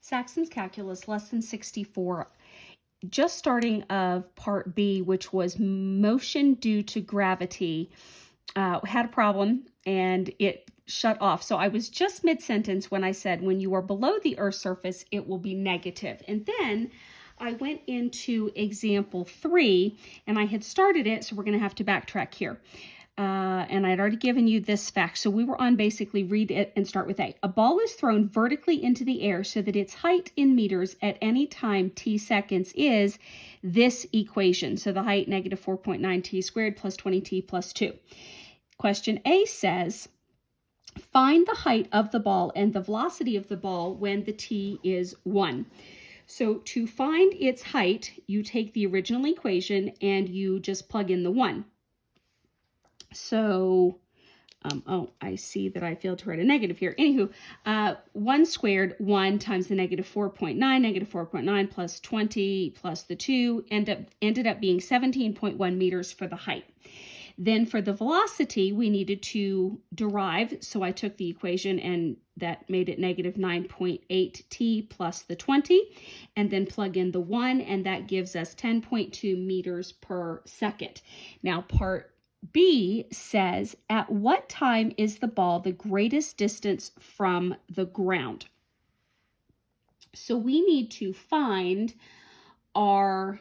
Saxon's Calculus, Lesson 64, just starting of Part B, which was motion due to gravity, had a problem and it shut off. So I was just mid-sentence when I said, when you are below the Earth's surface, it will be negative. And then I went into example 3, and I had started it, so we're going to have to backtrack here. And I'd already given you this fact. So we were on basically read it and start with A. A ball is thrown vertically into the air so that its height in meters at any time t seconds is this equation. So the height, negative 4.9 t squared plus 20t plus 2. Question A says, find the height of the ball and the velocity of the ball when the t is 1. So to find its height, you take the original equation and you just plug in the 1. So, I see that I failed to write a negative here. Anywho, 1 squared, 1 times the negative 4.9 plus 20 plus the 2 ended up being 17.1 meters for the height. Then for the velocity, we needed to derive, so I took the equation and that made it negative 9.8 t plus the 20, and then plug in the 1, and that gives us 10.2 meters per second. Now, part B says, at what time is the ball the greatest distance from the ground? So we need to find our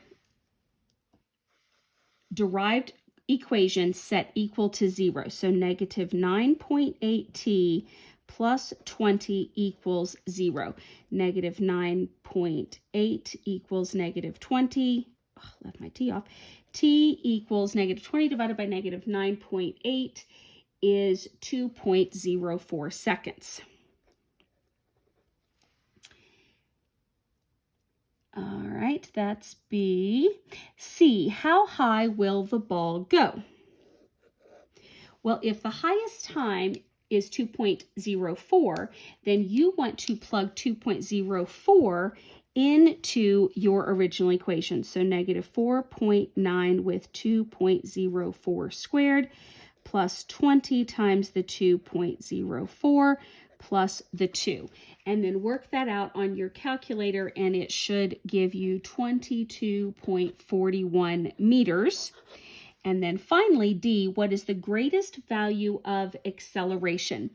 derived equation set equal to 0. So negative 9.8t plus 20 equals 0. Negative 9.8 equals negative 20. Oh, left my t off. T equals negative 20 divided by negative 9.8 is 2.04 seconds. All right, that's B. C, how high will the ball go? Well, if the highest time is 2.04, then you want to plug 2.04 into your original equation. So negative 4.9 with 2.04 squared plus 20 times the 2.04 plus the 2. And then work that out on your calculator, and it should give you 22.41 meters. And then finally, D, what is the greatest value of acceleration?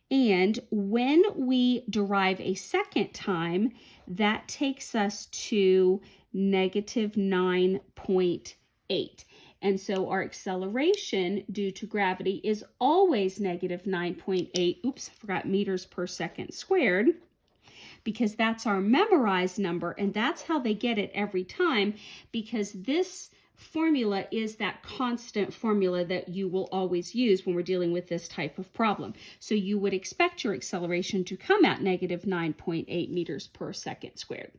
And when we derive a second time, that takes us to negative 9.8. And so our acceleration due to gravity is always negative 9.8. Oops, I forgot meters per second squared, because that's our memorized number, and that's how they get it every time, because this formula is that constant formula that you will always use when we're dealing with this type of problem. So you would expect your acceleration to come out negative 9.8 meters per second squared.